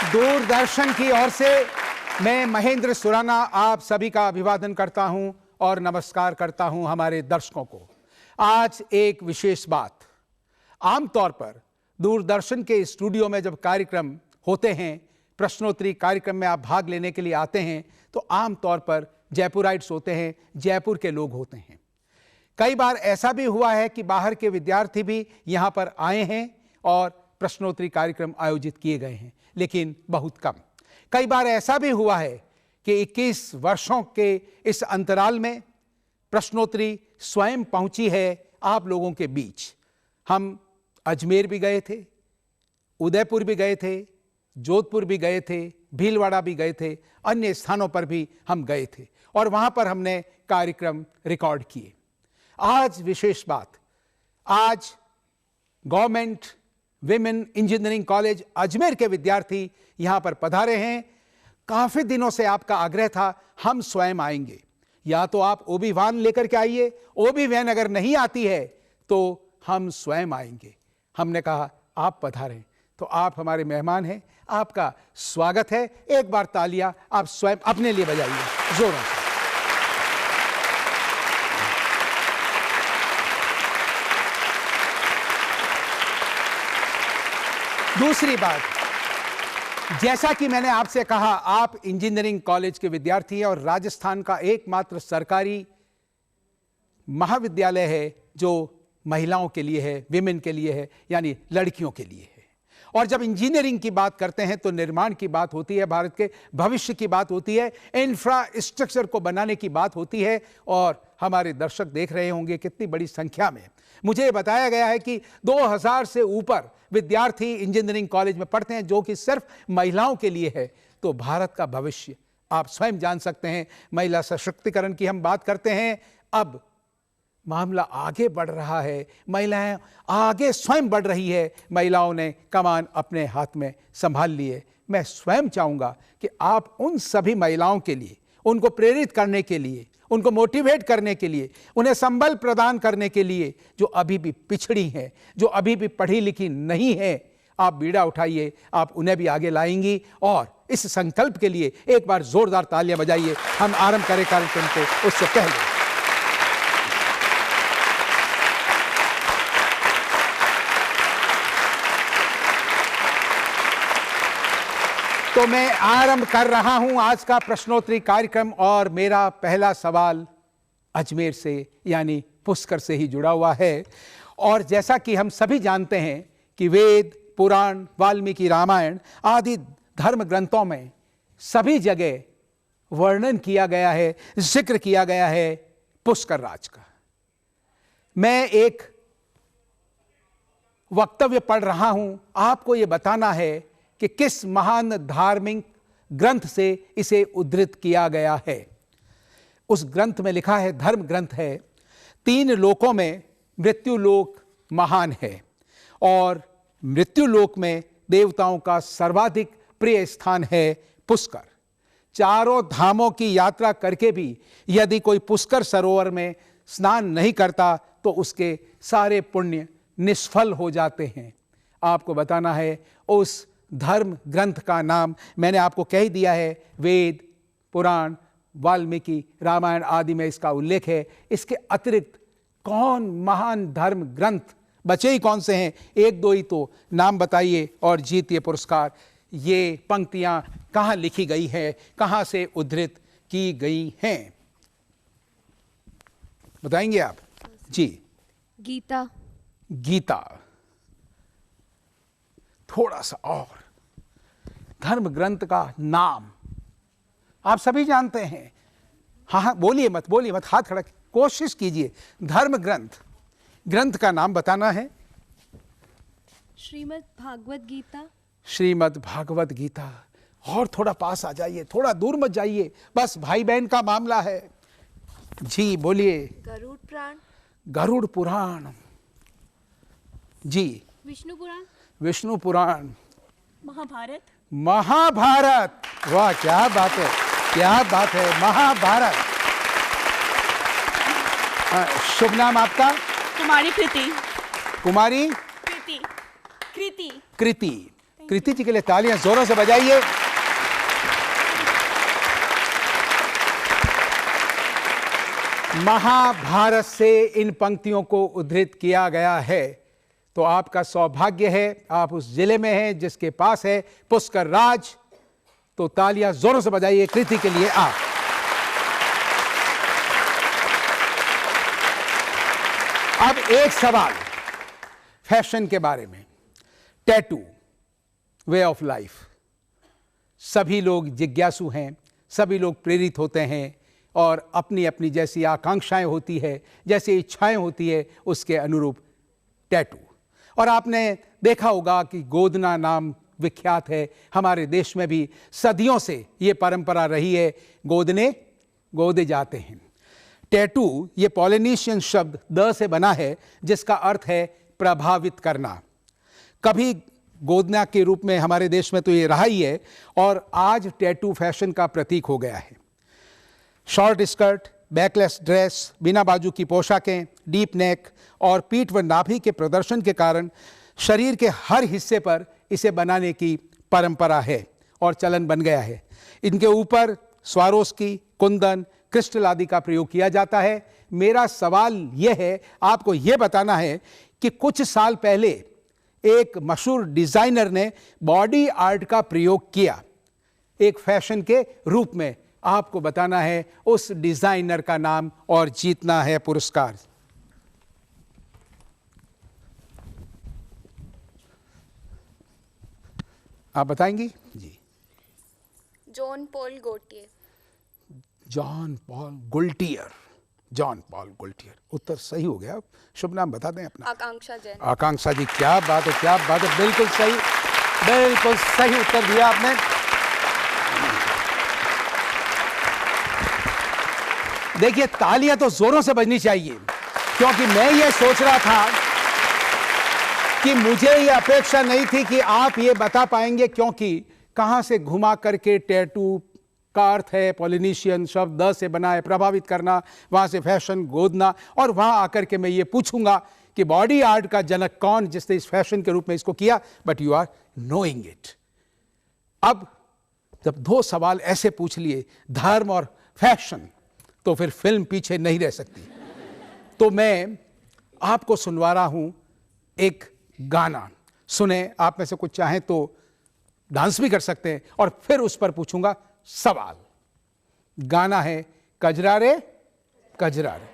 दूरदर्शन की ओर से मैं महेंद्र सुराना आप सभी का अभिवादन करता हूं और नमस्कार करता हूं हमारे दर्शकों को। आज एक विशेष बात, आमतौर पर दूरदर्शन के स्टूडियो में जब कार्यक्रम होते हैं, प्रश्नोत्तरी कार्यक्रम में आप भाग लेने के लिए आते हैं, तो आमतौर पर जयपुराइट्स होते हैं, जयपुर के लोग होते हैं। कई बार ऐसा भी हुआ है कि बाहर के विद्यार्थी भी यहाँ पर आए हैं और प्रश्नोत्तरी कार्यक्रम आयोजित किए गए हैं, लेकिन बहुत कम। कई बार ऐसा भी हुआ है कि 21 वर्षों के इस अंतराल में प्रश्नोत्तरी स्वयं पहुंची है आप लोगों के बीच। हम अजमेर भी गए थे, उदयपुर भी गए थे, जोधपुर भी गए थे, भीलवाड़ा भी गए थे, अन्य स्थानों पर भी हम गए थे और वहां पर हमने कार्यक्रम रिकॉर्ड किए। आज विशेष बात, आज government women engineering college Ajmer के विद्यार्थी यहां पर पधारे हैं। काफी दिनों से आपका आग्रह था हम स्वयं आएंगे, या तो आप ओबी वैन लेकर के आइए, ओबी वैन अगर नहीं आती है तो हम स्वयं आएंगे। हमने कहा आप पधारें, तो आप हमारे मेहमान हैं, आपका स्वागत है। एक बार तालियां आप स्वयं अपने लिए बजाइए जोरों से। दूसरी बात, जैसा कि मैंने आपसे कहा, आप इंजीनियरिंग कॉलेज के विद्यार्थी हैं और राजस्थान का एकमात्र सरकारी महाविद्यालय है जो महिलाओं के लिए है, विमेन के लिए है, यानी लड़कियों के लिए है। और जब इंजीनियरिंग की बात करते हैं तो निर्माण की बात होती है, भारत के भविष्य की बात होती है, इंफ्रास्ट्रक्चर को बनाने की बात होती है। और हमारे दर्शक देख रहे होंगे कितनी बड़ी संख्या में, मुझे बताया गया है कि 2000 से ऊपर विद्यार्थी इंजीनियरिंग कॉलेज में पढ़ते हैं, जो कि सिर्फ महिलाओं के लिए है। तो भारत का भविष्य आप स्वयं जान सकते हैं। महिला सशक्तिकरण की हम बात करते हैं, अब मामला आगे बढ़ रहा है, महिलाएं आगे स्वयं बढ़ रही है, महिलाओं ने कमान अपने हाथ में संभाल लिए। मैं स्वयं चाहूंगा कि आप उन सभी महिलाओं के लिए, उनको प्रेरित करने के लिए, उनको मोटिवेट करने के लिए, उन्हें संबल प्रदान करने के लिए, जो अभी भी पिछड़ी हैं, जो अभी भी पढ़ी लिखी नहीं है, आप बीड़ा उठाइए, आप उन्हें भी आगे लाएंगी। और इस संकल्प के लिए एक बार जोरदार तालियां बजाइए। हम आरंभ करें कार्यक्रम को उससे पहले। तो मैं आरंभ कर रहा हूं आज का प्रश्नोत्तरी कार्यक्रम और मेरा पहला सवाल अजमेर से यानी पुष्कर से ही जुड़ा हुआ है। और जैसा कि हम सभी जानते हैं कि वेद, पुराण, वाल्मीकि रामायण आदि धर्म ग्रंथों में सभी जगह वर्णन किया गया है, जिक्र किया गया है पुष्कर राज का। मैं एक वक्तव्य पढ़ रहा हूं, आपको यह बताना है कि किस महान धार्मिक ग्रंथ से इसे उद्धृत किया गया है। उस ग्रंथ में लिखा है, धर्म ग्रंथ है, 3 लोकों में मृत्यु लोक महान है और मृत्यु लोक में देवताओं का सर्वाधिक प्रिय स्थान है पुष्कर। 4 धामों की यात्रा करके भी यदि कोई पुष्कर सरोवर में स्नान नहीं करता तो उसके सारे पुण्य निष्फल हो जाते हैं। आपको बताना है उस धर्म ग्रंथ का नाम मैंने आपको कह ही दिया है, वेद, पुराण, वाल्मीकि रामायण आदि में इसका उल्लेख है। इसके अतिरिक्त कौन महान धर्म ग्रंथ बचे ही कौन से हैं? 1-2 ही तो नाम बताइए और जीतिए पुरस्कार। ये पंक्तियां कहां लिखी गई हैं, कहां से उद्धृत की गई हैं, बताएंगे आप? जी, गीता। गीता। थोड़ा सा और, धर्म ग्रंथ का नाम आप सभी जानते हैं। हाँ, बोलिए मत, हाथ खड़ा, कोशिश कीजिए। धर्म ग्रंथ का नाम बताना है। श्रीमद् भागवत गीता। श्रीमद् भागवत गीता। और थोड़ा पास आ जाइए, थोड़ा दूर मत जाइए, बस भाई बहन का मामला है। जी बोलिए। गरुड़ पुराण। गरुड़ पुराण। जी। विष्णु पुराण। विष्णु पुराण। महाभारत। महाभारत। वाह, क्या बात है, क्या बात है, महाभारत। शुभ नाम आपका? कुमारी कृति। कुमारी कृति। कृति। कृति। कृति जी के लिए तालियां जोरों से बजाइए। महाभारत से इन पंक्तियों को उद्धृत किया गया है, तो आपका सौभाग्य है, आप उस जिले में हैं जिसके पास है पुष्कर राज। तो तालियां जोरों से बजाइए कृति के लिए आप। अब एक सवाल फैशन के बारे में। टैटू वे ऑफ लाइफ, सभी लोग जिज्ञासु हैं, सभी लोग प्रेरित होते हैं और अपनी अपनी जैसी आकांक्षाएं होती है, जैसी इच्छाएं होती है, उसके अनुरूप टैटू। और आपने देखा होगा कि गोदना नाम विख्यात है, हमारे देश में भी सदियों से ये परंपरा रही है, गोदे जाते हैं। टैटू ये पॉलिनेशियन शब्द द से बना है, जिसका अर्थ है प्रभावित करना। कभी गोदना के रूप में हमारे देश में तो ये रहा ही है, और आज टैटू फैशन का प्रतीक हो गया है। शॉर्ट स्कर्ट, बैकलेस ड्रेस, बिना बाजू की पोशाकें, डीप नेक और पीठ व नाभि के प्रदर्शन के कारण शरीर के हर हिस्से पर इसे बनाने की परंपरा है और चलन बन गया है। इनके ऊपर स्वारोस्की, कुंदन, क्रिस्टल आदि का प्रयोग किया जाता है। मेरा सवाल यह है, आपको यह बताना है कि कुछ साल पहले एक मशहूर डिजाइनर ने बॉडी आर्ट का प्रयोग किया एक फैशन के रूप में। आपको बताना है उस डिजाइनर का नाम और जीतना है पुरस्कार। आप बताएंगी जी? John Paul Gaultier. John Paul Gaultier, John Paul Gaultier, उत्तर सही हो गया। शुभ नाम बता दें अपना। आकांक्षा जैन। आकांक्षा जी, क्या बात है, क्या बात है, बिल्कुल सही, बिल्कुल सही उत्तर दिया आपने। देखिए, तालियां तो जोरों से बजनी चाहिए, क्योंकि मैं ये सोच रहा था कि मुझे ये अपेक्षा नहीं थी कि आप ये बता पाएंगे, क्योंकि कहां से घुमा करके टैटू का अर्थ है पॉलिनेशियन शब्द द से बना है, प्रभावित करना, वहां से फैशन गोदना, और वहां आकर के मैं ये पूछूंगा कि बॉडी आर्ट का जनक कौन जिसने इस फैशन के रूप में इसको किया, but you are knowing it. अब जब दो सवाल ऐसे पूछ लिए, धर्म और फैशन, तो फिर फिल्म पीछे नहीं रह सकती। तो मैं आपको सुनवा रहा हूं एक गाना, सुने। आप में से कुछ चाहें तो डांस भी कर सकते हैं, और फिर उस पर पूछूंगा सवाल। गाना है कजरा रे कजरा रे।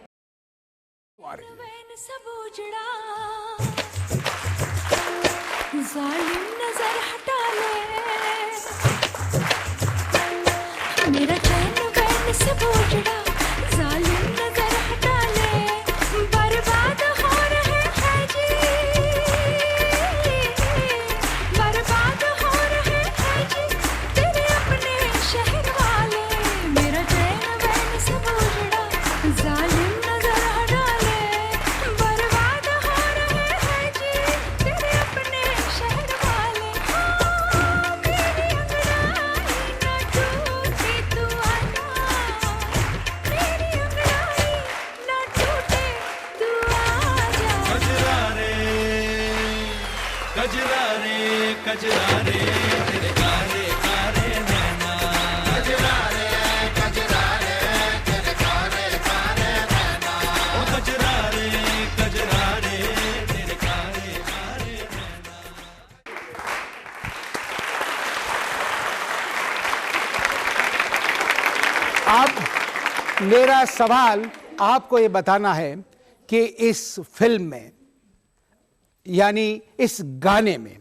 जालिम नजर हटा ले, मेरा चैन वैन से बोझड़ा, जालिम नजर हटा ले, बर्बाद हो रहे हैं जी, बर्बाद हो रहे हैं जी, तेरे अपने शहर वाले, मेरा चैन वैन से बोझड़ा, जालिम नजर हटा ले, बर्बाद हो रहे हैं जी, तेरे अपने शहर वाले। हाँ, मेरी अंगड़ाई ना टूटे तू आजा, मेरी अंगड़ाई ना टूटे तू आजा। कजरा रे कजरा रे कजरा रे तेरे कारे कारे नैना, कजरा रे तेरे कारे कारे नैना, ओ कजरा रे तेरे कारे कारे नैना। अब मेरा सवाल आपको ये बताना है कि इस फिल्म में, यानी इस गाने में,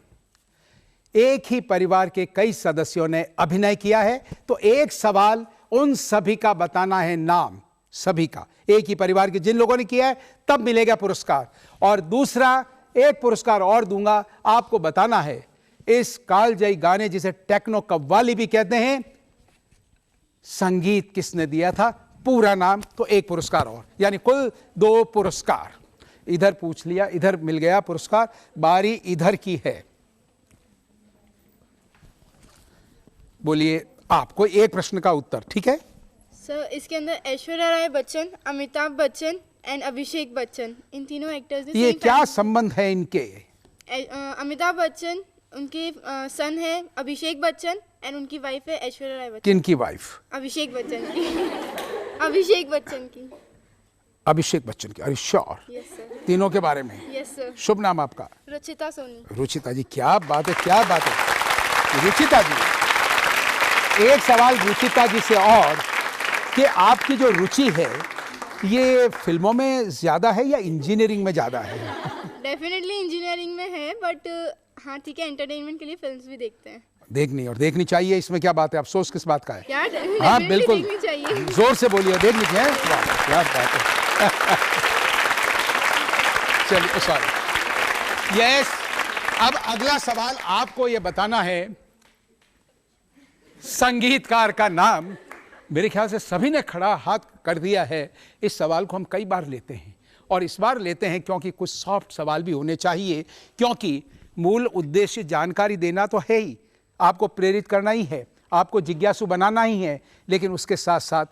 एक ही परिवार के कई सदस्यों ने अभिनय किया है। तो एक सवाल उन सभी का बताना है, नाम सभी का, एक ही परिवार के जिन लोगों ने किया है, तब मिलेगा पुरस्कार। और दूसरा एक पुरस्कार और दूंगा, आपको बताना है इस कालजयी गाने जिसे टेक्नो कव्वाली भी कहते हैं, संगीत किसने दिया था, पूरा नाम, तो एक पुरस्कार और, यानी कुल 2 पुरस्कार। इधर पूछ लिया, इधर मिल गया पुरस्कार, बारी इधर की है। बोलिए आप, कोई एक प्रश्न का उत्तर, ठीक है? सर, इसके अंदर ऐश्वर्या राय बच्चन, अमिताभ बच्चन एंड अभिषेक बच्चन, इन तीनों एक्टर्स ने ये क्या संबंध है इनके? अमिताभ बच्चन उनके सन है अभिषेक बच्चन एंड उनकी वाइफ है ऐश्वर्या राय बच्चन। किनकी वाइफ? अभिषेक बच्चन की। अभिषेक बच्चन की। अभिषेक बच्चन की। अरे श्योर? Yes sir. तीनों के बारे में? Yes sir. शुभ नाम आपका? रुचिता सोनी। रुचिता जी, क्या बात है, क्या बात है। रुचिता जी, एक सवाल रुचिता जी से और, कि आपकी जो रुचि है ये फिल्मों में ज्यादा है या इंजीनियरिंग में ज्यादा है? डेफिनेटली इंजीनियरिंग में है, बट हाँ ठीक है, एंटरटेनमेंट के लिए फिल्म्स भी देखते हैं। देखनी और देखनी चाहिए, इसमें क्या बात है, अफसोस किस बात का है? यार हाँ बिल्कुल, देखनी चाहिए। जोर से बोलिए, देखनी चाहिए। वाह, क्या बात है। चलिए, सॉरी। यस, अब अगला सवाल आपको ये बताना है, संगीतकार का नाम। मेरे ख्याल से सभी ने खड़ा हाथ कर दिया है। इस सवाल को हम कई बार लेते हैं, और इस बार लेते हैं क्योंकि कुछ सॉफ्ट सवाल भी होने चाहिए, क्योंकि मूल उद्देश्य जानकारी देना तो है ही, आपको प्रेरित करना ही है, आपको जिज्ञासु बनाना ही है, लेकिन उसके साथ साथ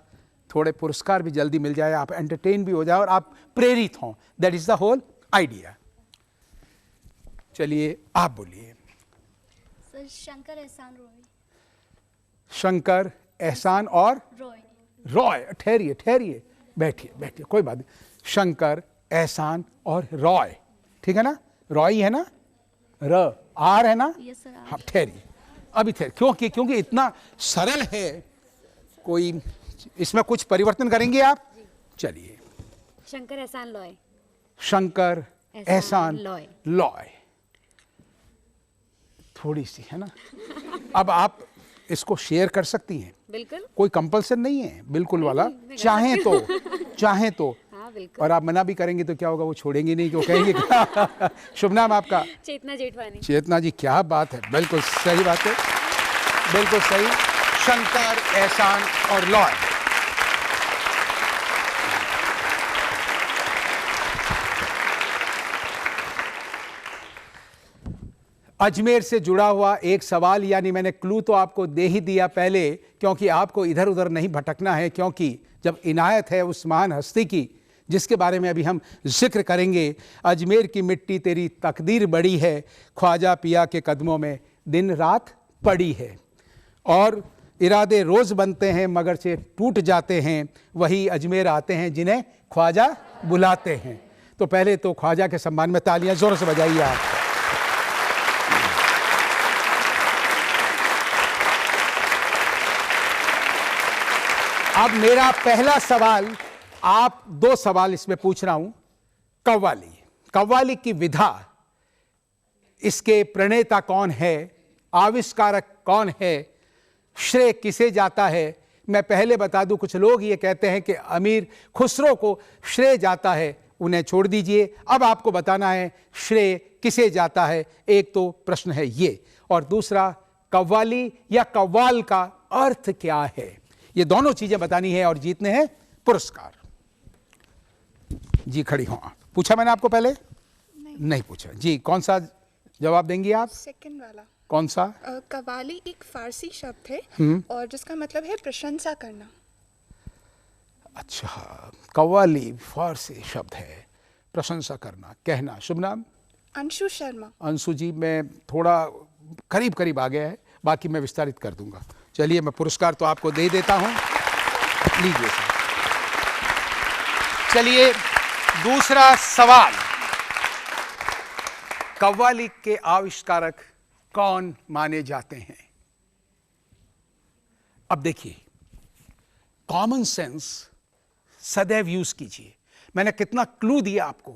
थोड़े पुरस्कार भी जल्दी मिल जाए, आप एंटरटेन भी हो जाए और आप प्रेरित हों। That is the whole idea. चलिए आप बोलिए। सर शंकर एहसान रॉय। शंकर, एहसान और रॉय। रॉय। ठहरिए ठहरिए, बैठिए बैठिए, कोई बात नहीं। शंकर, एहसान और रॉय, ठीक है ना? रॉय है ना? र आर है ना? Yes sir. हाँ ठहरिए, अभी ठहरिए, क्योंकि इतना सरल है, कोई इसमें कुछ परिवर्तन करेंगे आप? चलिए। शंकर एहसान लॉय। शंकर, एहसान, लॉय। लॉय, थोड़ी सी है ना? अब आप इसको शेयर कर सकती हैं, बिल्कुल, कोई कंपल्सन नहीं है, बिल्कुल वाला, चाहें तो। हाँ बिल्कुल। और आप मना भी करेंगे तो क्या होगा, वो छोड़ेंगे नहीं, क्यों कहेंगे क्या? शुभ नाम आपका? चेतना जेठवानी। चेतना जी, क्या बात है, बिल्कुल सही बात है, बिल्कुल सही। शंकर, एहसान और लॉय। अजमेर से जुड़ा हुआ एक सवाल, यानी मैंने क्लू तो आपको दे ही दिया पहले, क्योंकि आपको इधर उधर नहीं भटकना है, क्योंकि जब इनायत है उस महान हस्ती की जिसके बारे में अभी हम जिक्र करेंगे। अजमेर की मिट्टी तेरी तकदीर बड़ी है, ख्वाजा पिया के कदमों में दिन रात पड़ी है। और इरादे रोज़ बनते हैं मगर से टूट जाते हैं, वही अजमेर आते हैं जिन्हें ख्वाजा बुलाते हैं। तो पहले तो ख्वाजा के सम्मान में तालियां ज़ोरों से बजाइए आप। अब मेरा पहला सवाल, आप दो सवाल इसमें पूछ रहा हूं। कव्वाली, कव्वाली की विधा, इसके प्रणेता कौन है, आविष्कारक कौन है, श्रेय किसे जाता है? मैं पहले बता दूं, कुछ लोग ये कहते हैं कि अमीर खुसरो को श्रेय जाता है, उन्हें छोड़ दीजिए। अब आपको बताना है श्रेय किसे जाता है। एक तो प्रश्न है ये, और दूसरा कव्वाली या कव्वाल का अर्थ क्या है, ये दोनों चीजें बतानी है और जीतने हैं पुरस्कार। जी खड़ी हो आप। पूछा मैंने आपको पहले? नहीं पूछा। जी कौन सा जवाब देंगी आप? सेकंड वाला। कौन सा? कव्वाली एक फारसी शब्द है और जिसका मतलब है प्रशंसा करना। अच्छा, कव्वाली फारसी शब्द है, प्रशंसा करना, कहना। शुभ नाम? अंशु शर्मा। अंशु जी, मैं थोड़ा करीब करीब आ गया है, बाकी मैं विस्तारित कर दूंगा। चलिए, मैं पुरस्कार तो आपको दे देता हूं, लीजिए सर। चलिए दूसरा सवाल, कव्वाली के आविष्कारक कौन माने जाते हैं? अब देखिए, कॉमन सेंस सदैव यूज कीजिए। मैंने कितना क्लू दिया आपको,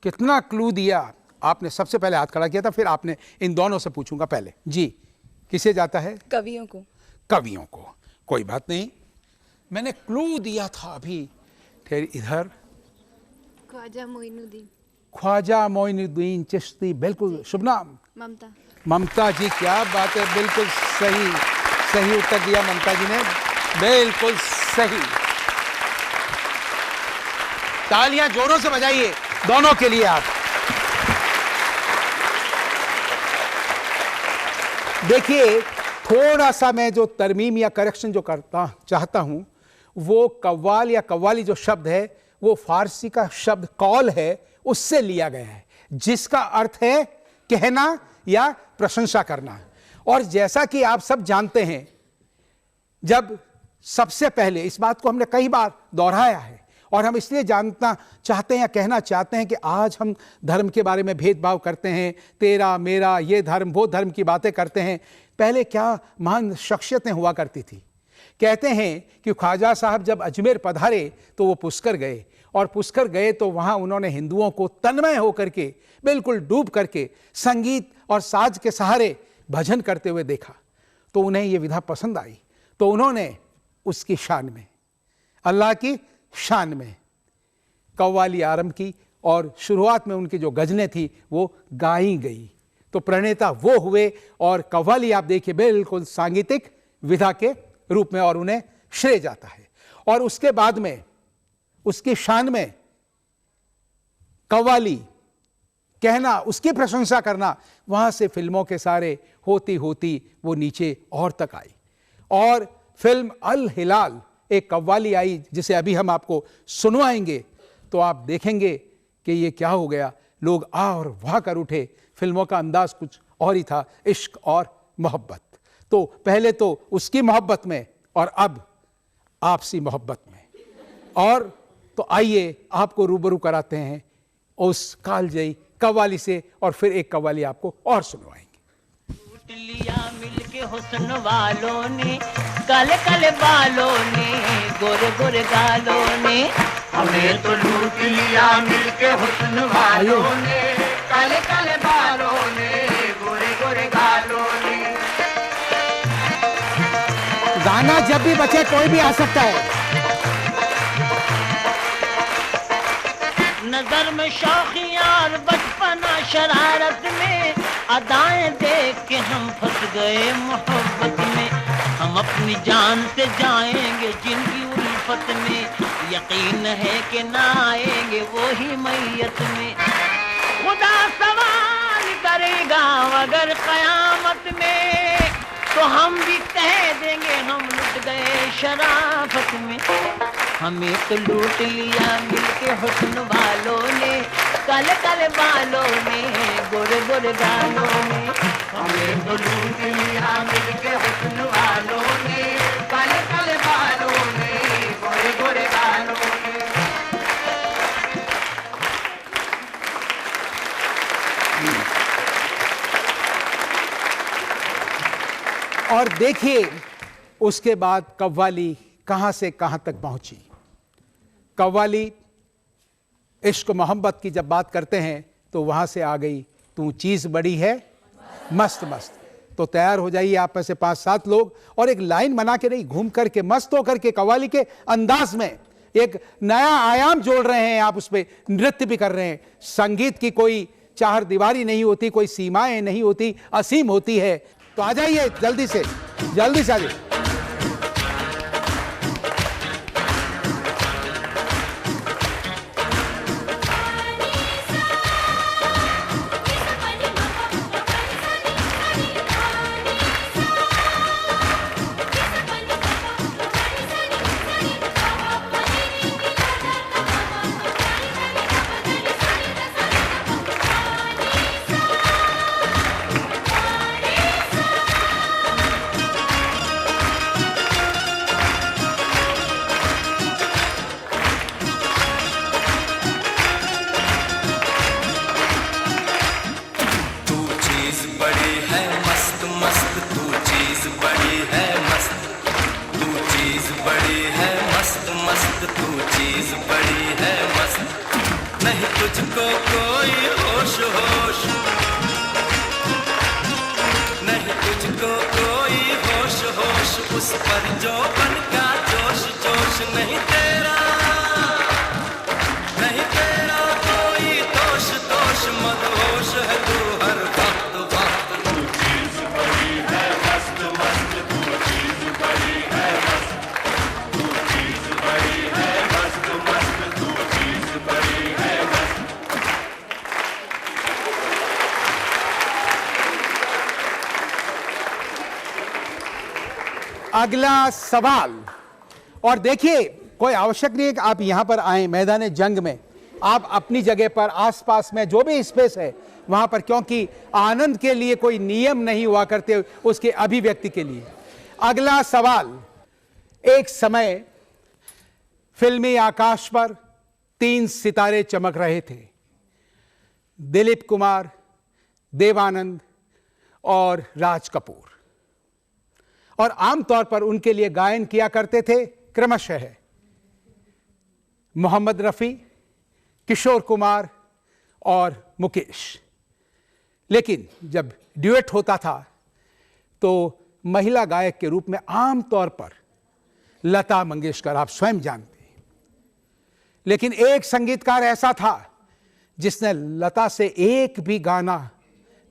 कितना क्लू दिया। आपने सबसे पहले हाथ खड़ा किया था, फिर आपने इन दोनों से पूछूंगा पहले। जी, किसे जाता है? कवियों को। कवियों को, कोई बात नहीं, मैंने क्लू दिया था अभी। फिर इधर ख्वाजा मोइनुद्दीन। ख्वाजा मोइनुद्दीन चिश्ती, बिल्कुल। शुभ नाम? ममता। ममता जी, क्या बात है, बिल्कुल सही, सही उत्तर दिया ममता जी ने, बिल्कुल सही। तालियां जोरों से बजाइए दोनों के लिए आप। देखिए, थोड़ा सा मैं जो तरमीम या करेक्शन जो करता चाहता हूं, वो कव्वाल या कव्वाली जो शब्द है वो फारसी का शब्द कौल है, उससे लिया गया है, जिसका अर्थ है कहना या प्रशंसा करना। और जैसा कि आप सब जानते हैं, जब सबसे पहले इस बात को हमने कई बार दोहराया है और हम इसलिए जानना चाहते हैं या कहना चाहते हैं कि आज हम धर्म के बारे में भेदभाव करते हैं, तेरा मेरा, ये धर्म वो धर्म की बातें करते हैं। पहले क्या महान शख्सियतें हुआ करती थी। कहते हैं कि ख्वाजा साहब जब अजमेर पधारे तो वो पुष्कर गए, और पुष्कर गए तो वहाँ उन्होंने हिंदुओं को तन्मय होकर के, बिल्कुल डूब करके संगीत और साज के सहारे भजन करते हुए देखा। तो उन्हें ये विधा पसंद आई, तो उन्होंने उसकी शान में, अल्लाह की शान में कव्वाली आरंभ की, और शुरुआत में उनकी जो गज़लें थी वो गाई गई। तो प्रणेता वो हुए, और कव्वाली आप देखिए बिल्कुल सांगीतिक विधा के रूप में, और उन्हें श्रेय जाता है। और उसके बाद में उसकी शान में कव्वाली कहना, उसकी प्रशंसा करना, वहां से फिल्मों के सारे होती होती वो नीचे और तक आई। और फिल्म अल हिलाल एक कव्वाली आई जिसे अभी हम आपको सुनवाएंगे, तो आप देखेंगे कि ये क्या हो गया। लोग आ और वाह कर उठे। फिल्मों का अंदाज कुछ और ही था, इश्क और मोहब्बत। तो पहले तो उसकी मोहब्बत में, और अब आपसी मोहब्बत में। और तो आइए आपको रूबरू कराते हैं उस कालजयी कव्वाली से, और फिर एक कव्वाली आपको और सुनवाएंगे। लूट लिया मिलके हुस्न वालों ने, काले काले बालों ने, गोरे गोरे गालों ने, हमें तो लूट लिया मिलके हुस्न वालों ने, काले काले बालों ने, गोरे गोरे गालों ने। गाना जब भी बचे कोई भी आ सकता है। नजर में शौखियां और बचपना शरारत में, अदाएं देख के हम फंस गए मोहब्बत में। हम अपनी जान से जाएंगे जिनकी उल्फत में, यकीन है कि ना आएंगे वो ही मैयत में। खुदा सवाल करेगा अगर कयामत में, तो हम भी कह देंगे हम लुट गए शराफत में। हमें तो लूट लिया मिलके हुस्न वालों ने, काले काले बालों ने, गोरे गोरे गालों ने, हमें तो लूट लिया मिलके हुस्न वालों ने, काले काले बालों ने, गोरे गोरे गालों ने। और देखिए उसके बाद कव्वाली कहां से कहां तक पहुंची। कव्वाली इश्क मोहब्बत की जब बात करते हैं तो वहां से आ गई तू चीज बड़ी है मस्त मस्त। तो तैयार हो जाइए आप में से 5-7 लोग, और एक लाइन बना के नहीं, घूम करके मस्त होकर के कव्वाली के अंदाज में एक नया आयाम जोड़ रहे हैं। आप उस पर नृत्य भी कर रहे हैं। संगीत की कोई चार दीवारी नहीं होती, कोई सीमाएं नहीं होती, असीम होती है। तो आ जाइए जल्दी से आ जाइए। तुझको कोई होश होश नहीं, तुझको कोई होश होश, उस पर जो बन का जोश जोश नहीं तेरा, नहीं तेरा कोई दोष दोष, मदहोश है तू हर वक्त वक्त। तू चीज बड़ी है मस्त मस्त, तू चीज बड़ी है मस्त, तू चीज बड़ी है मस्त मस्त, तू चीज बड़ी है मस्त। अगला सवाल, और देखिए कोई आवश्यक नहीं है कि आप यहां पर आए मैदान जंग में, आप अपनी जगह पर आसपास में जो भी स्पेस है वहां पर, क्योंकि आनंद के लिए कोई नियम नहीं हुआ करते, उसके अभिव्यक्ति के लिए। अगला सवाल, एक समय फिल्मी आकाश पर 3 सितारे चमक रहे थे, दिलीप कुमार, देवानंद और राज कपूर, और आमतौर पर उनके लिए गायन किया करते थे क्रमशः मोहम्मद रफी, किशोर कुमार और मुकेश। लेकिन जब ड्यूएट होता था तो महिला गायक के रूप में आमतौर पर लता मंगेशकर, आप स्वयं जानते हैं। लेकिन एक संगीतकार ऐसा था जिसने लता से एक भी गाना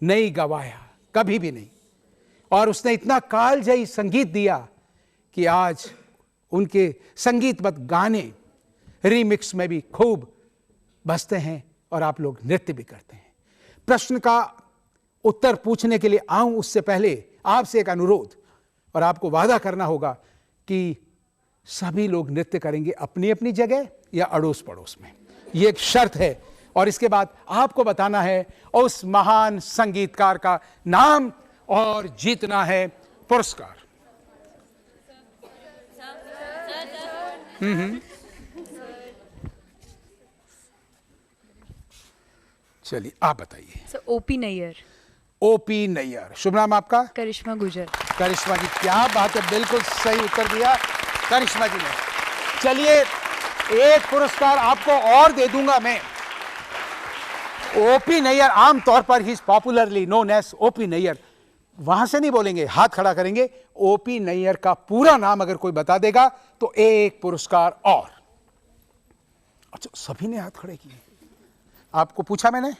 नहीं गवाया, कभी भी नहीं, और उसने इतना कालजयी संगीत दिया कि आज उनके संगीतबद्ध गाने रीमिक्स में भी खूब बजते हैं और आप लोग नृत्य भी करते हैं। प्रश्न का उत्तर पूछने के लिए आऊं उससे पहले आपसे एक अनुरोध, और आपको वादा करना होगा कि सभी लोग नृत्य करेंगे अपनी अपनी जगह या अड़ोस पड़ोस में, ये एक शर्त है। और इसके बाद आपको बताना है उस महान संगीतकार का नाम और जीतना है पुरस्कार। चलिए आप बताइए। Sir OP Nayyar. OP Nayyar. शुभ नाम आपका? करिश्मा गुजर। करिश्मा जी, क्या बात है, बिल्कुल सही उत्तर दिया करिश्मा जी ने। चलिए एक पुरस्कार आपको और दे दूंगा मैं। ओपी नैयर, आमतौर पर ही popularly known as OP Nayyar, वहां से नहीं बोलेंगे, हाथ खड़ा करेंगे। ओपी नैयर का पूरा नाम अगर कोई बता देगा तो एक पुरस्कार और। अच्छा, सभी ने हाथ खड़े किए। आपको पूछा मैंने?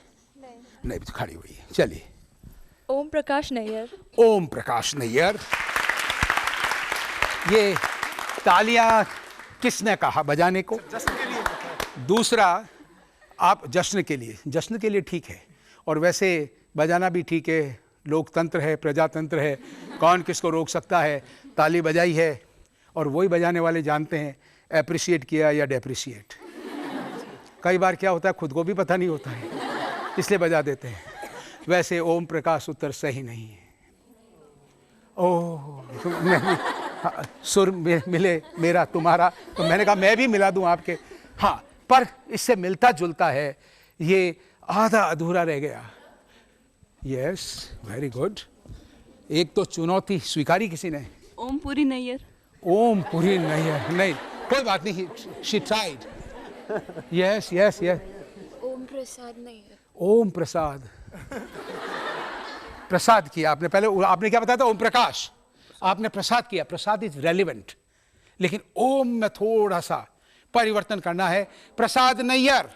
नहीं, तो खड़ी हुई है। चलिए। ओम प्रकाश नैयर। ओम प्रकाश नैयर। ये तालियां किसने कहा बजाने को? जश्न के लिए। दूसरा, आप जश्न के लिए ठीक है, और वैसे बजाना भी ठीक है, लोकतंत्र है, प्रजातंत्र है, कौन किसको रोक सकता है। ताली बजाई है और वही बजाने वाले जानते हैं एप्रिशिएट किया या डेप्रिशिएट। कई बार क्या होता है खुद को भी पता नहीं होता है, इसलिए बजा देते हैं। वैसे ओम प्रकाश उत्तर सही नहीं है। ओह नहीं, सुर मिले मेरा तुम्हारा, तो मैंने कहा मैं भी मिला दूं आपके। हाँ, पर इससे मिलता जुलता है, ये आधा अधूरा रह गया। Yes, very good. एक तो चुनौती स्वीकारी किसी ने। ओम पुरी नैयर। ओम पुरी नैयर, नहीं कोई बात नहीं, she tried. Yes yes yes. Om Prasad Nayyar. Om Prasad. Prasad किया आपने, पहले आपने क्या बताया था? ओम प्रकाश। आपने प्रसाद किया, प्रसाद इज रेलिवेंट, लेकिन ओम में थोड़ा सा परिवर्तन करना है। प्रसाद नैयर,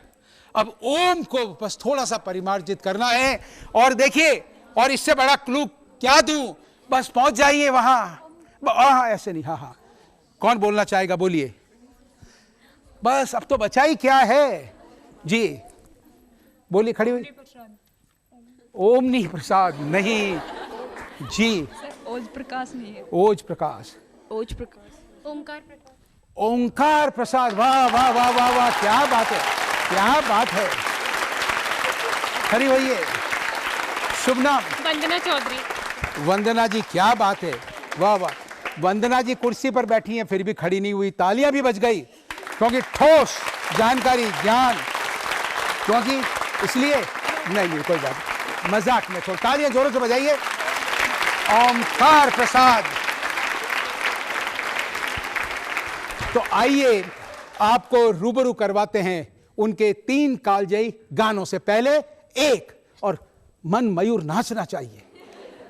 अब ओम को बस थोड़ा सा परिमार्जित करना है। और देखिए, और इससे बड़ा क्लू क्या दूं, बस पहुंच जाइए वहां। ऐसे नहीं, हाँ, कौन बोलना चाहेगा? बोलिए। बस अब तो बचा ही क्या है जी, बोलिए। खड़ी हुई। ओमनी प्रसाद नहीं जी। ओज प्रकाश नैयर। ओज प्रकाश। ओज प्रकाश। ओमकार प्रकाश। ओंकार प्रसाद। वाह वाह वाह वाह वाह, क्या बात है, क्या बात है। खड़ी होइए। शुभ नाम? वंदना चौधरी। वंदना जी, क्या बात है, वाह वाह। वंदना जी कुर्सी पर बैठी हैं फिर भी खड़ी नहीं हुई, तालियां भी बज गई, क्योंकि ठोस जानकारी, ज्ञान, क्योंकि इसलिए नहीं कोई बात, मजाक में थोड़ा तालियां जोरों से बजाइए। ओमकार प्रसाद। तो आइए आपको रूबरू करवाते हैं उनके 3 कालजयी गानों से। पहले एक, और मन मयूर नाचना चाहिए,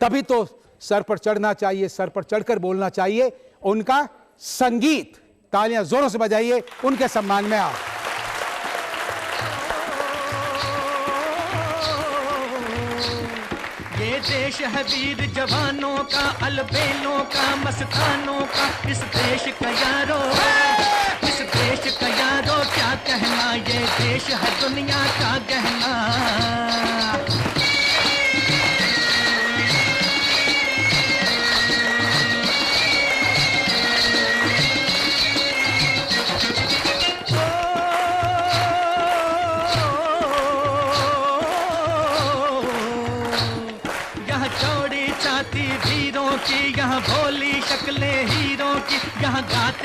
तभी तो सर पर चढ़ना चाहिए, सर पर चढ़कर बोलना चाहिए। उनका संगीत, तालियां जोरों से बजाइए उनके सम्मान में। आप ये देश है वीर जवानों का, अलबेलों का, मस्तानों का। इस देश का यारो, इस देश का यारो क्या कहना, ये देश है दुनिया का गहना।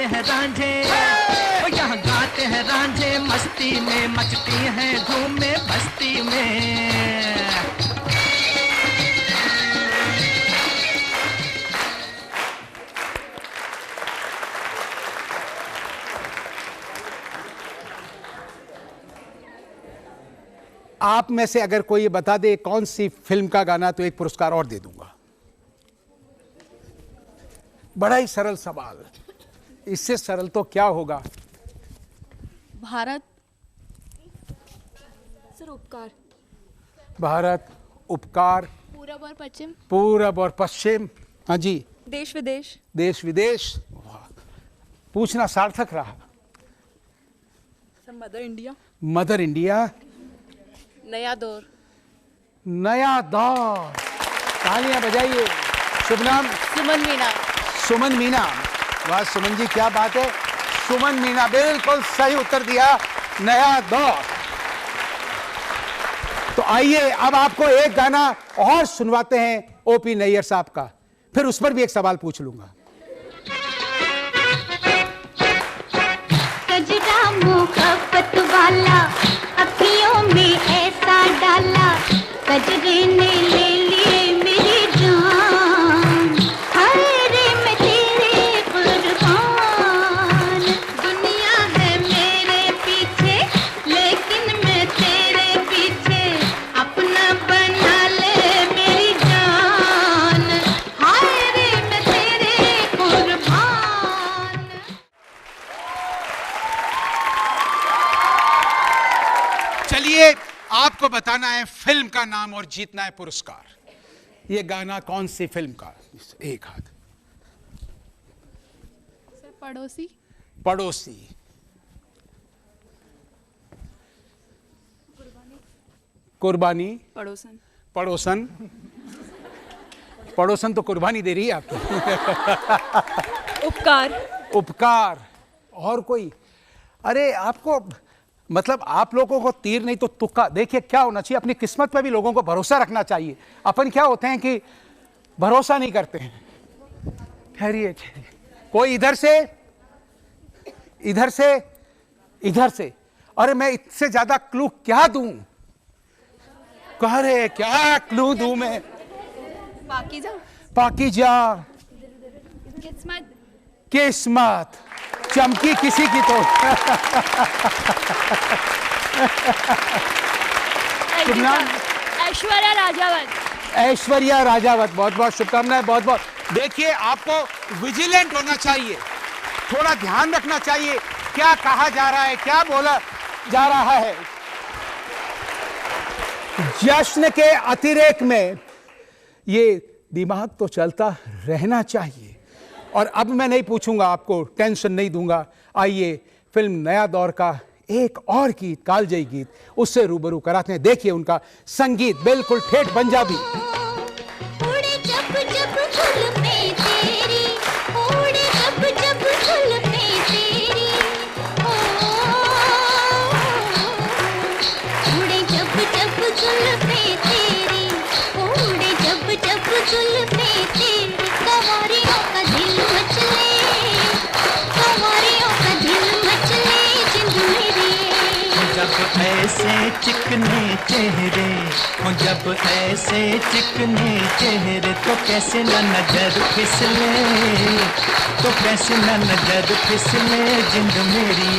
गाते हैं रांझे, ओ यहाँ गाते हैं रांझे, मस्ती में मचती हैं धूम में बस्ती में। आप में से अगर कोई ये बता दे कौन सी फिल्म का गाना, तो एक पुरस्कार और दे दूंगा। बड़ा ही सरल सवाल, इससे सरल तो क्या होगा। भारत। सर उपकार। भारत, उपकार, पूरब और पश्चिम। पूरब और पश्चिम। हाँ जी। देश विदेश। देश विदेश। वाह, पूछना सार्थक रहा। Mother India. Mother India. नया दौर। नया दौर। तालियां बजाइए। शुभ नाम? सुमन मीना। सुमन मीना। वाह सुमन जी, क्या बात है। सुमन मीना, बिल्कुल सही उत्तर दिया, नया दौर। तो आइए अब आपको एक गाना और सुनवाते हैं ओपी नैयर साहब का, फिर उस पर भी एक सवाल पूछ लूंगा। कजरा मोहब्बत वाला अखियों में ऐसा डाला, कजरे ने ले लिए मेरी जान, हाय रे मैं तेरे कुर्बान। दुनिया है मेरे पीछे लेकिन मैं तेरे पीछे, अपना बना ले मेरी जान, हाय रे मैं तेरे कुर्बान। चलिए आपको बताना है फिल्म का नाम और जीतना है पुरस्कार। ये गाना कौन सी फिल्म का? एक हाथ। पड़ोसी। पड़ोसी। कुर्बानी। पड़ोसन। पड़ोसन। पड़ोसन तो कुर्बानी दे रही है आपको। उपकार। उपकार। और कोई? अरे आपको मतलब आप लोगों को तीर नहीं तो तुक्का। देखिए क्या होना चाहिए, अपनी किस्मत पे भी लोगों को भरोसा रखना चाहिए। अपन क्या होते हैं कि भरोसा नहीं करते हैं। ठहरिए ठहरिए, कोई इधर से, इधर से, इधर से। अरे मैं इससे ज्यादा क्लू क्या दूं? कह रहे क्या क्लू दूं मैं? पाकीज़ा। पाकीज़ा। किस्मत। किस्मत चमकी किसी की तो। शुभ नाम? ऐश्वर्या राजावत। ऐश्वर्या राजावत, बहुत बहुत शुभकामनाएं, बहुत बहुत। देखिए आपको विजिलेंट होना चाहिए, थोड़ा ध्यान रखना चाहिए क्या कहा जा रहा है, क्या बोला जा रहा है। जश्न के अतिरेक में ये दिमाग तो चलता रहना चाहिए। और अब मैं नहीं पूछूंगा आपको, टेंशन नहीं दूंगा। आइए फिल्म नया दौर का एक और गीत, कालजयी गीत, उससे रूबरू कराते हैं। देखिए उनका संगीत बिल्कुल ठेठ पंजाबी। उड़े जब जब जुल्फे तेरी, उड़े जब जब जुल्फे तेरी, उड़े जब जब जुल्फे तेरी, उड़े जब जब जुल्फे तेरी, कंवरियों का दिल मचले, कंवरियों का दिल मचले जिंद मेरी। जब ऐसे चिकने चेहरे, जब ऐसे चिकने चेहरे, तो कैसे न नजर फिसले, तो कैसे न नजर फिसले जिंद मेरी।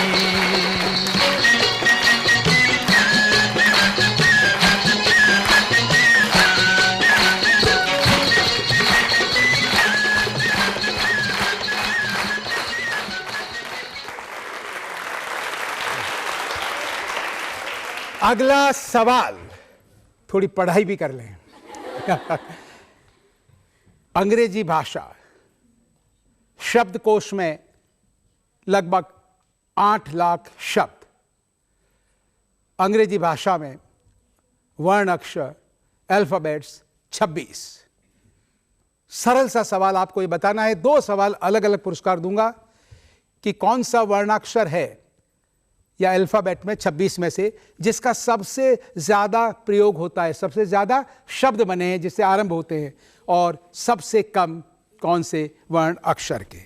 अगला सवाल, थोड़ी पढ़ाई भी कर लें। अंग्रेजी भाषा शब्दकोश में लगभग 8 लाख शब्द। अंग्रेजी भाषा में वर्ण अक्षर, अल्फाबेट्स 26। सरल सा सवाल आपको ये बताना है। 2 सवाल अलग अलग पुरस्कार दूंगा कि कौन सा वर्णाक्षर है या अल्फाबेट में 26 में से जिसका सबसे ज्यादा प्रयोग होता है, सबसे ज्यादा शब्द बने हैं जिससे आरंभ होते हैं, और सबसे कम कौन से वर्ण अक्षर के।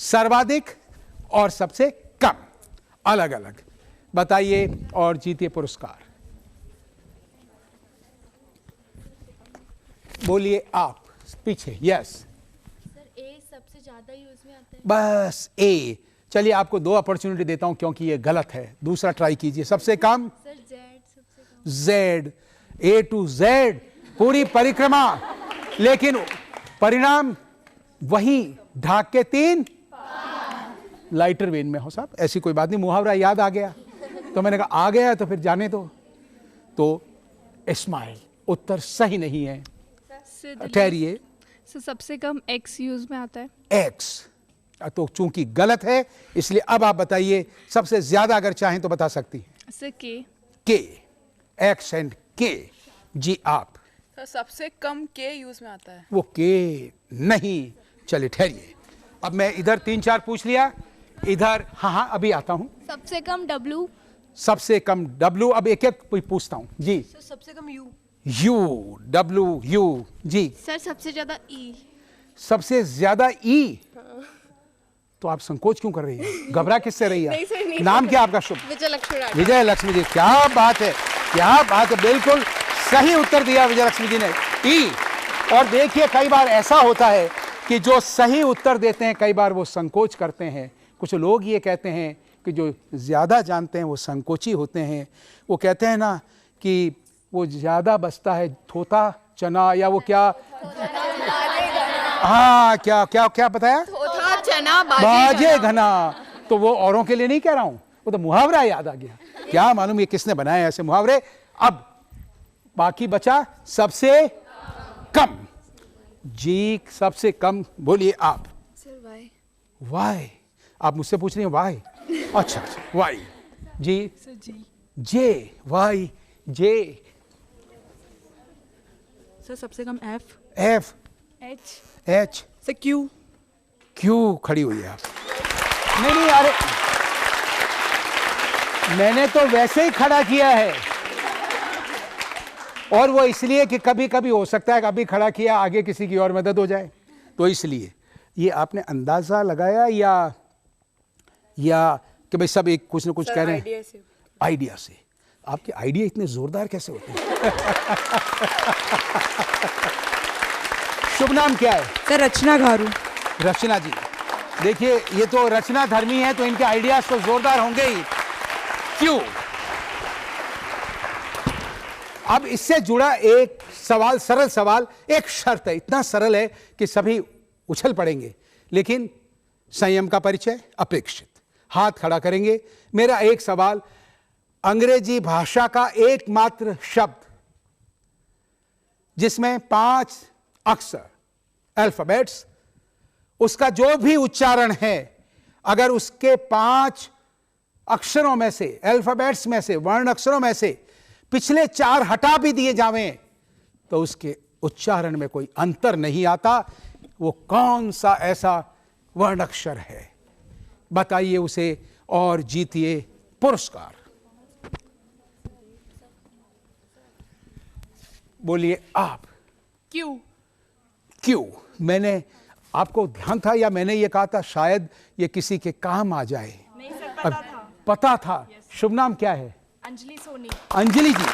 सर्वाधिक और सबसे कम, अलग अलग बताइए और जीतिए पुरस्कार। बोलिए आप पीछे। यस सर ए सबसे ज़्यादा यूज़ में आता है। बस ए। चलिए आपको 2 अपॉर्चुनिटी देता हूं क्योंकि ये गलत है, दूसरा ट्राई कीजिए। सबसे कम सर जेड सबसे कम। जेड, ए टू जेड पूरी परिक्रमा, लेकिन परिणाम वही ढाक के 3 लाइटर वेन में हो साहब। ऐसी कोई बात नहीं, मुहावरा याद आ गया तो मैंने कहा आ गया तो फिर जाने दो। तो स्माइल उत्तर सही नहीं है। ठहरिए। सर सबसे कम एक्स यूज़ में आता है। एक्स तो चूंकि गलत है इसलिए अब आप बताइए सबसे ज्यादा अगर चाहें तो बता सकती हैं। सर के, एक्स एंड के। जी आप। तो सबसे कम के यूज में आता है। वो के नहीं। चलिए ठहरिए, अब मैं इधर 3-4 पूछ लिया, इधर हाँ अभी आता हूं। सबसे कम डब्लू। सबसे कम डब्लू, अब एक एक पूछता हूं जी। सर सबसे कम U. U, W U G. Sir सबसे ज़्यादा ई। सबसे ज्यादा ई। तो आप संकोच क्यों कर रही हैं? घबरा किससे रही नहीं सर, है? नहीं। नाम क्या आपका? शुभ विजय लक्ष्मी राठौर। विजय लक्ष्मी जी। क्या बात है, क्या बात है, बिल्कुल सही उत्तर दिया विजय लक्ष्मी जी ने, ई। और देखिए कई बार ऐसा होता है कि जो सही उत्तर देते हैं कई बार वो संकोच करते हैं। कुछ लोग ये कहते हैं कि जो ज़्यादा जानते हैं वो संकोची होते हैं। वो कहते हैं ना कि वो ज़्यादा बचता है थोथा चना, या वो क्या, हाँ क्या क्या क्या बताया, थोथा चना बाजे घना। तो वो औरों के लिए नहीं कह रहा हूं, वो तो मुहावरा याद आ गया। क्या मालूम ये किसने बनाए ऐसे मुहावरे। अब बाकी बचा सबसे कम। जी सबसे कम बोलिए आप। Sir Y. वाई, आप मुझसे पूछ रही हैं वाई? अच्छा अच्छा Y G. Sir ji. J, Y J. Sir सबसे कम F. F, H. H, sir Q. क्यों खड़ी हुई है आप? नहीं नहीं अरे मैंने तो वैसे ही खड़ा किया है, और वो इसलिए कि कभी कभी हो सकता है कभी खड़ा किया आगे किसी की और मदद हो जाए, तो इसलिए। ये आपने अंदाजा लगाया या कि भाई सब एक कुछ न कुछ कह रहे हैं? आइडिया से। आइडिया से। आपके आइडिया इतने जोरदार कैसे होते हैं? शुभ नाम क्या है? सर रचना घारू। रचना जी। देखिए ये तो रचना धर्मी है तो इनके आइडियाज तो जोरदार होंगे ही। क्यों? अब इससे जुड़ा एक सवाल, सरल सवाल, एक शर्त है, इतना सरल है कि सभी उछल पड़ेंगे, लेकिन संयम का परिचय अपेक्षित। हाथ खड़ा करेंगे। मेरा एक सवाल, अंग्रेजी भाषा का एकमात्र शब्द जिसमें 5 अक्षर अल्फाबेट्स, उसका जो भी उच्चारण है अगर उसके 5 अक्षरों में से, अल्फाबेट्स में से, वर्ण अक्षरों में से पिछले 4 हटा भी दिए जावें तो उसके उच्चारण में कोई अंतर नहीं आता। वो कौन सा ऐसा वर्ण अक्षर है? बताइए उसे और जीतिए पुरस्कार। बोलिए आप। क्यू। क्यों? मैंने आपको ध्यान था या मैंने ये कहा था शायद ये किसी के काम आ जाए? नहीं सर पता था। पता था। शुभ नाम क्या है? अंजलि सोनी। अंजलि जी।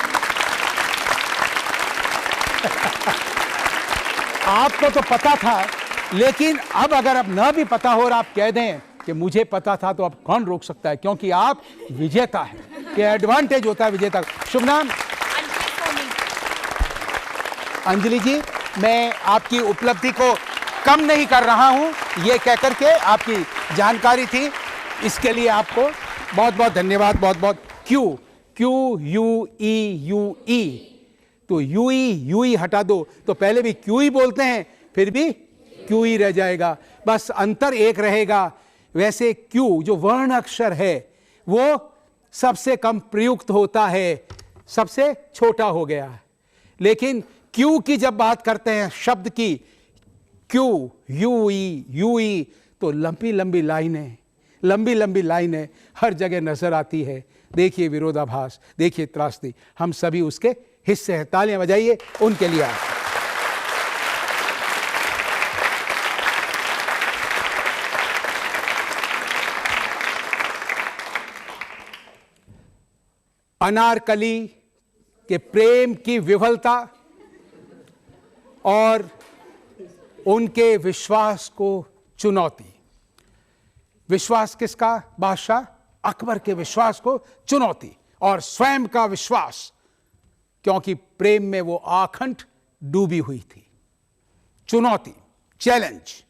आपको तो पता था, लेकिन अब अगर अब न भी पता हो और आप कह दें कि मुझे पता था, तो अब कौन रोक सकता है, क्योंकि आप विजेता हैं। ये एडवांटेज होता है विजेता। शुभ नाम? अंजलि जी, मैं आपकी उपलब्धि को कम नहीं कर रहा हूं, ये कहकर के आपकी जानकारी थी, इसके लिए आपको बहुत बहुत धन्यवाद। बहुत बहुत। क्यू, क्यू यू ई, तो यू ई हटा दो तो पहले भी क्यू ही बोलते हैं, फिर भी क्यू ही रह जाएगा, बस अंतर एक रहेगा। वैसे क्यू जो वर्ण अक्षर है वो सबसे कम प्रयुक्त होता है, सबसे छोटा हो गया है। लेकिन क्यू की जब बात करते हैं शब्द की, क्यू यू ई, तो लंबी लंबी लाइनें हर जगह नजर आती है। देखिए विरोधाभास, देखिए त्रासदी, हम सभी उसके हिस्से हैं। तालियां बजाइए उनके लिए। अनारकली के प्रेम की विफलता और उनके विश्वास को चुनौती। विश्वास किसका? बादशाह अकबर के विश्वास को चुनौती और स्वयं का विश्वास, क्योंकि प्रेम में वो आखंड डूबी हुई थी। चुनौती, चैलेंज,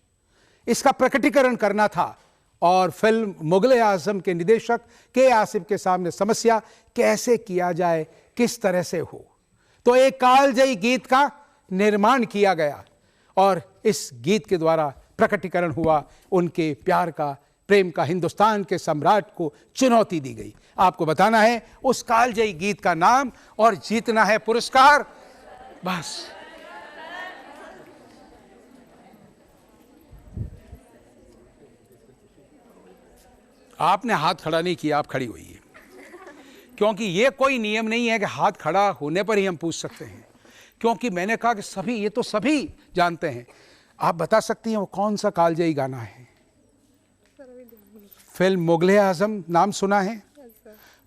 इसका प्रकटीकरण करना था। और फिल्म मुगल आजम के निदेशक के आसिफ के सामने समस्या कैसे किया जाए, किस तरह से हो। तो एक कालजयी गीत का निर्माण किया गया और इस गीत के द्वारा प्रकटीकरण हुआ उनके प्यार का, प्रेम का। हिंदुस्तान के सम्राट को चुनौती दी गई। आपको बताना है उस कालजयी गीत का नाम और जीतना है पुरस्कार। बस आपने हाथ खड़ा नहीं किया, आप खड़ी हुई है, क्योंकि ये कोई नियम नहीं है कि हाथ खड़ा होने पर ही हम पूछ सकते हैं, क्योंकि मैंने कहा कि सभी, ये तो सभी जानते हैं। आप बता सकती हैं वो कौन सा कालजयी गाना है? फिल्म मुगल आजम नाम सुना है?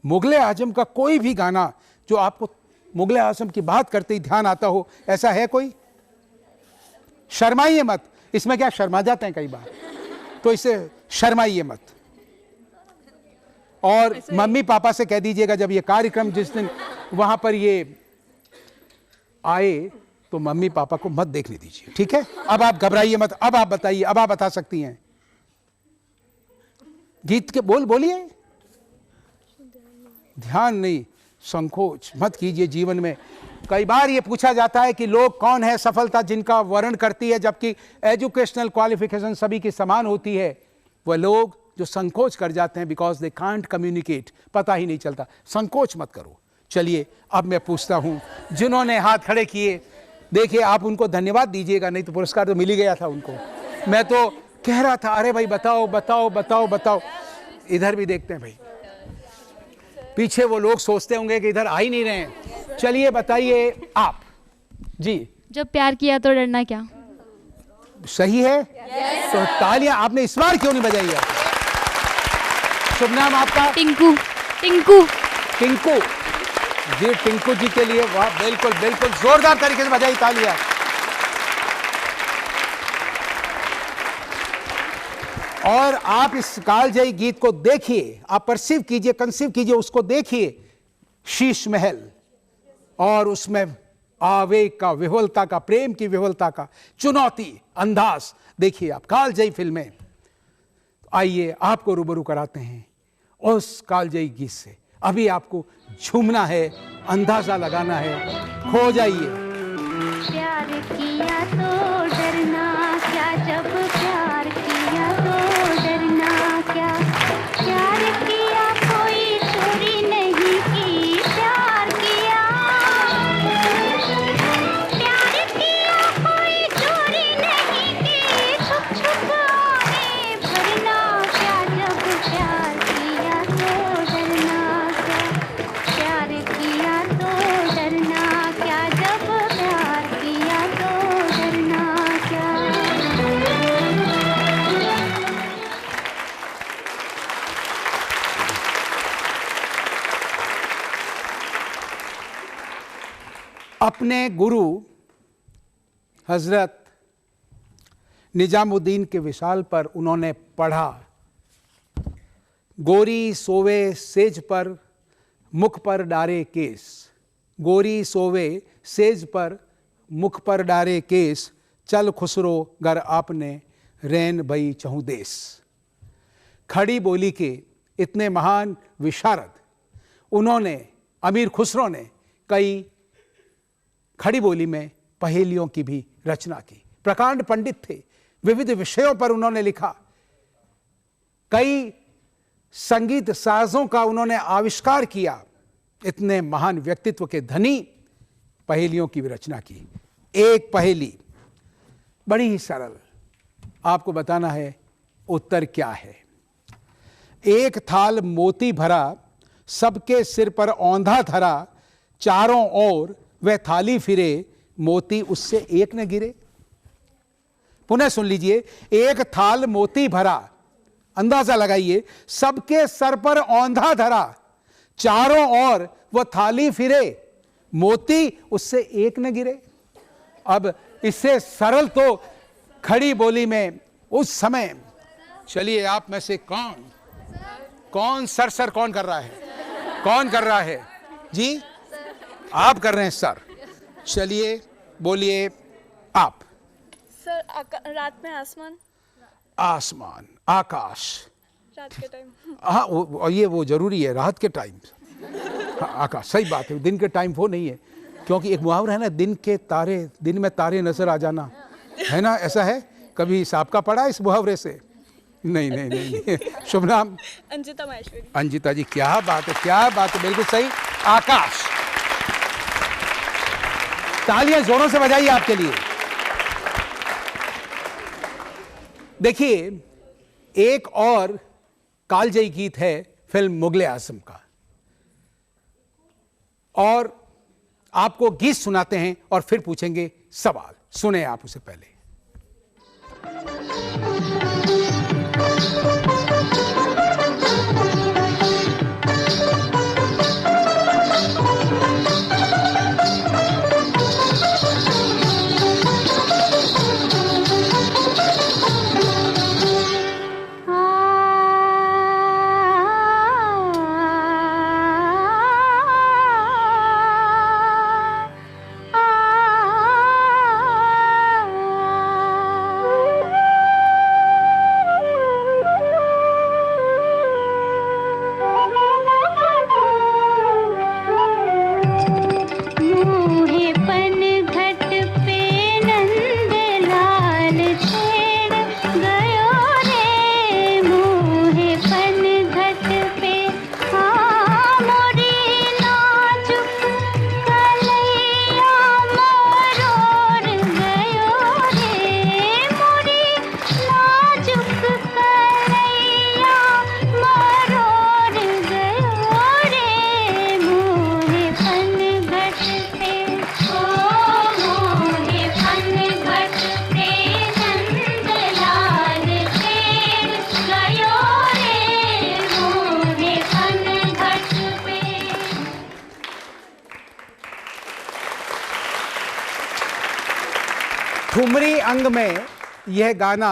मुगल आजम का कोई भी गाना जो आपको मुगल आजम की बात करते ही ध्यान आता हो, ऐसा है कोई? शर्माइए मत, इसमें क्या शर्मा जाते हैं कई बार, तो इसे शर्माइए मत। और मम्मी पापा से कह दीजिएगा जब ये कार्यक्रम जिस दिन वहां पर ये आए तो मम्मी पापा को मत देखने दीजिए, ठीक है? अब आप घबराइए मत। अब आप बताइए, अब आप बता सकती हैं। गीत के बोलिए। ध्यान नहीं, संकोच मत कीजिए जीवन में। कई बार ये पूछा जाता है कि लोग कौन है सफलता जिनका वर्णन करती है, जबकि एजुकेशनल क्वालिफिकेशन सभी की समान होती है। वह लोग जो संकोच कर जाते हैं बिकॉज दे कांट कम्युनिकेट, पता ही नहीं चलता। संकोच मत करो। चलिए अब मैं पूछता हूं जिन्होंने हाथ खड़े किए, देखिए आप उनको धन्यवाद दीजिएगा, नहीं तो पुरस्कार तो मिल ही गया था उनको। मैं तो कह रहा था अरे भाई बताओ बताओ बताओ बताओ। इधर भी देखते हैं भाई, पीछे वो लोग सोचते होंगे कि इधर आ ही नहीं रहे हैं। चलिए बताइए आप जी। जब प्यार किया तो डरना क्या? सही है। तो तालियां आपने इस बार क्यों नहीं बजाई है? शुभ नाम आपका? टिंकू। टिंकू टिंकू जी, टिंकू जी के लिए वाह, बिल्कुल बिल्कुल जोरदार तरीके से बजाई तालियां। और आप इस कालजयी गीत को देखिए, आप परसीव कीजिए, कंसीव कीजिए, उसको देखिए। शीश महल, और उसमें आवेग का, विह्वलता का, प्रेम की विह्वलता का, चुनौती, अंदाज देखिए आप। कालजयी फिल्में। आइए आपको रूबरू कराते हैं उस कालजयी गीत से। अभी आपको झूमना है, अंदाजा लगाना है, खो जाइए। प्यार किया तो डरना क्या, जब प्यार किया तो डरना क्या। प्यार किया कोई चोरी नहीं की, प्यार किया। प्यार किया कोई चोरी नहीं की, छुप छुप आगे भरना क्या, जब प्यार किया तो डरना क्या। प्यार किया तो डरना क्या, जब प्यार किया तो डरना क्या। अपने गुरु हजरत निजामुद्दीन के विशाल पर उन्होंने पढ़ा, गोरी सोवे सेज पर मुख पर डारे केस। गोरी सोवे सेज पर मुख पर डारे केस, चल खुसरो गर आपने रैन भई चहु देश। खड़ी बोली के इतने महान विशारद, उन्होंने, अमीर खुसरो ने कई खड़ी बोली में पहेलियों की भी रचना की। प्रकांड पंडित थे, विविध विषयों पर उन्होंने लिखा। कई संगीत साजों का उन्होंने आविष्कार किया। इतने महान व्यक्तित्व के धनी पहेलियों की भी रचना की। एक पहेली बड़ी ही सरल, आपको बताना है उत्तर क्या है। एक थाल मोती भरा, सबके सिर पर औंधा धरा, चारों ओर वह थाली फिरे, मोती उससे एक न गिरे। पुनः सुन लीजिए। एक थाल मोती भरा, अंदाजा लगाइए, सबके सर पर औंधा धरा, चारों ओर वो थाली फिरे, मोती उससे एक न गिरे। अब इससे सरल तो खड़ी बोली में उस समय। चलिए, आप में से कौन सर कौन कर रहा है? कौन कर रहा है जी? आप कर रहे हैं सर। चलिए बोलिए आप। सर रात में आसमान। आसमान, आकाश, रात के टाइम। हाँ, ये वो जरूरी है, रात के टाइम। हाँ, आकाश, सही बात है। दिन के टाइम वो नहीं है, क्योंकि एक मुहावरा है ना, दिन में तारे नजर आ जाना, है ना? ऐसा है, कभी आपका पढ़ा इस मुहावरे से? नहीं। शुभ नाम? अंजिता माहेश्वरी। अंजिता जी, क्या बात है, बिल्कुल सही, आकाश। तालियां जोरों से बजाइए आपके लिए। देखिए, एक और कालजयी गीत है फिल्म मुगले आजम का, और आपको गीत सुनाते हैं और फिर पूछेंगे सवाल। सुने आप उसे पहले। ठुमरी अंग में यह गाना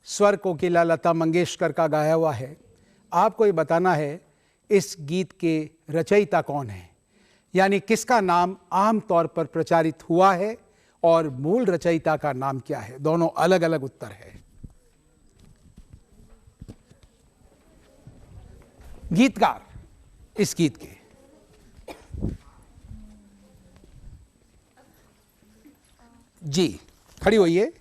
स्वर कोकिला लता मंगेशकर का गाया हुआ है। आपको ये बताना है इस गीत के रचयिता कौन है, यानी किसका नाम आमतौर पर प्रचारित हुआ है और मूल रचयिता का नाम क्या है। दोनों अलग अलग उत्तर है। गीतकार इस गीत के जी, खड़ी होइए।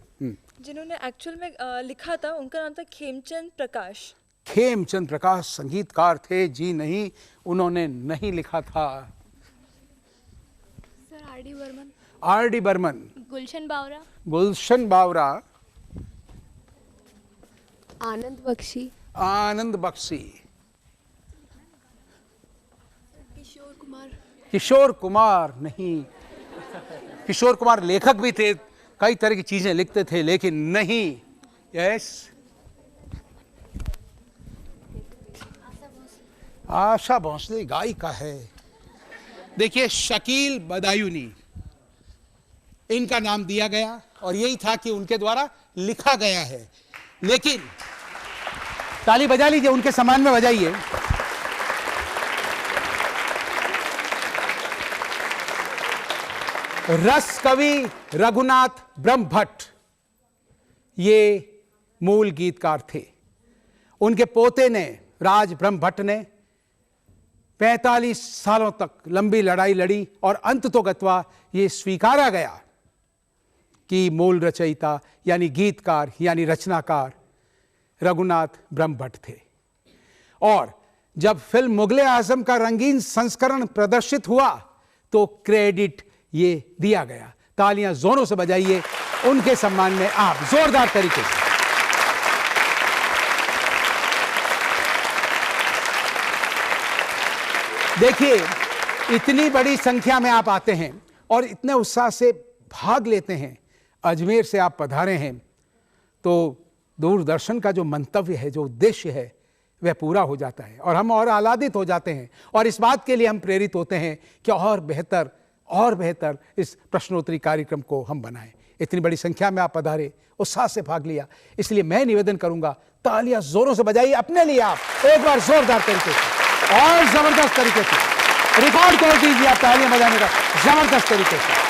जिन्होंने एक्चुअल में लिखा था उनका नाम था खेमचंद प्रकाश। खेमचंद प्रकाश संगीतकार थे जी? नहीं, उन्होंने नहीं लिखा था। Sir R D. Burman. R D. Burman. Gulshan Bawra. Gulshan बावरा। आनंद बख्शी। आनंद बख्शी। किशोर कुमार। किशोर कुमार नहीं। किशोर कुमार लेखक भी थे, कई तरह की चीजें लिखते थे, लेकिन नहीं। यस, आशा भोसले गायिका है। देखिए, शकील बदायूनी इनका नाम दिया गया और यही था कि उनके द्वारा लिखा गया है। लेकिन ताली बजा लीजिए, उनके सम्मान में बजाइए। रस कवि रघुनाथ ब्रह्मभट्ट ये मूल गीतकार थे। उनके पोते ने, राज ब्रह्मभट्ट ने 45 सालों तक लंबी लड़ाई लड़ी और अंततोगत्वा ये स्वीकारा गया कि मूल रचयिता यानी गीतकार यानी रचनाकार रघुनाथ ब्रह्मभट्ट थे। और जब फिल्म मुगले आजम का रंगीन संस्करण प्रदर्शित हुआ तो क्रेडिट ये दिया गया। तालियां जोरों से बजाइए उनके सम्मान में आप, जोरदार तरीके से। देखिए, इतनी बड़ी संख्या में आप आते हैं और इतने उत्साह से भाग लेते हैं। अजमेर से आप पधारे हैं, तो दूरदर्शन का जो मंतव्य है, जो उद्देश्य है, वह पूरा हो जाता है और हम और आह्लादित हो जाते हैं और इस बात के लिए हम प्रेरित होते हैं कि और बेहतर इस प्रश्नोत्तरी कार्यक्रम को हम बनाएं। इतनी बड़ी संख्या में आप पधारे, उत्साह से भाग लिया, इसलिए मैं निवेदन करूंगा तालियां जोरों से बजाइए अपने लिए, आप एक बार जोरदार तरीके से और जबरदस्त तरीके से रिकॉर्ड तोड़ दीजिए आप तालियां बजाने का जबरदस्त तरीके से।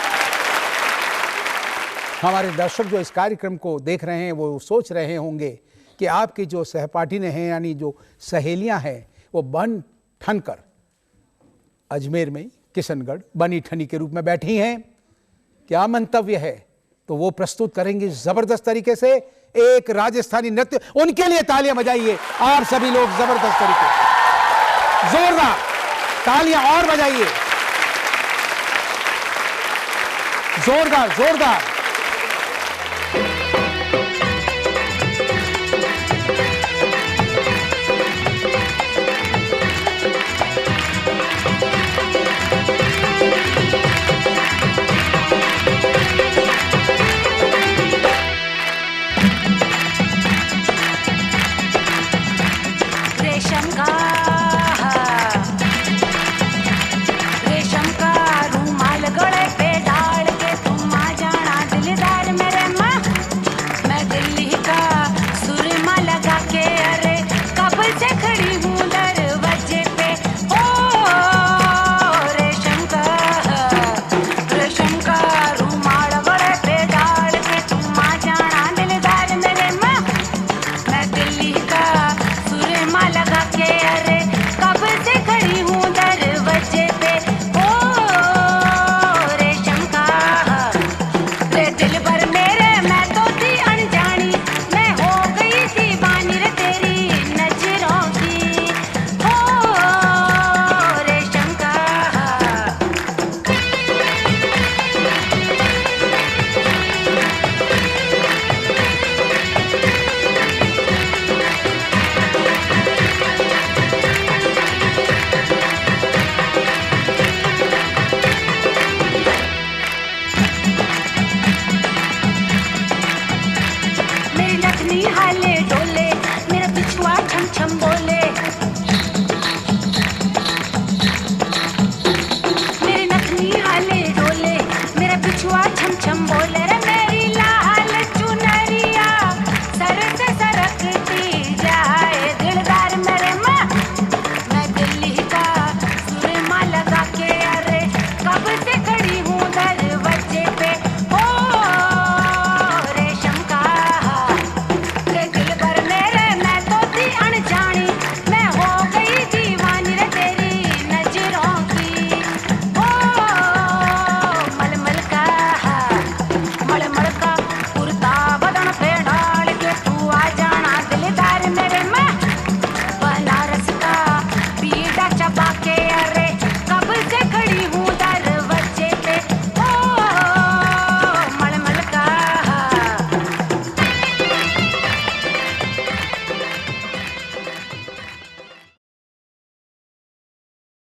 हमारे दर्शक जो इस कार्यक्रम को देख रहे हैं वो सोच रहे होंगे कि आपकी जो सहपाठिनें हैं यानी जो सहेलियां हैं वो बन ठन कर अजमेर में किशनगढ़ बनी ठनी के रूप में बैठी हैं, क्या मंतव्य है तो वो प्रस्तुत करेंगे जबरदस्त तरीके से एक राजस्थानी नृत्य। उनके लिए तालियां बजाइए आप सभी लोग जबरदस्त तरीके से, जोरदार तालियां और बजाइए, जोरदार जोरदार।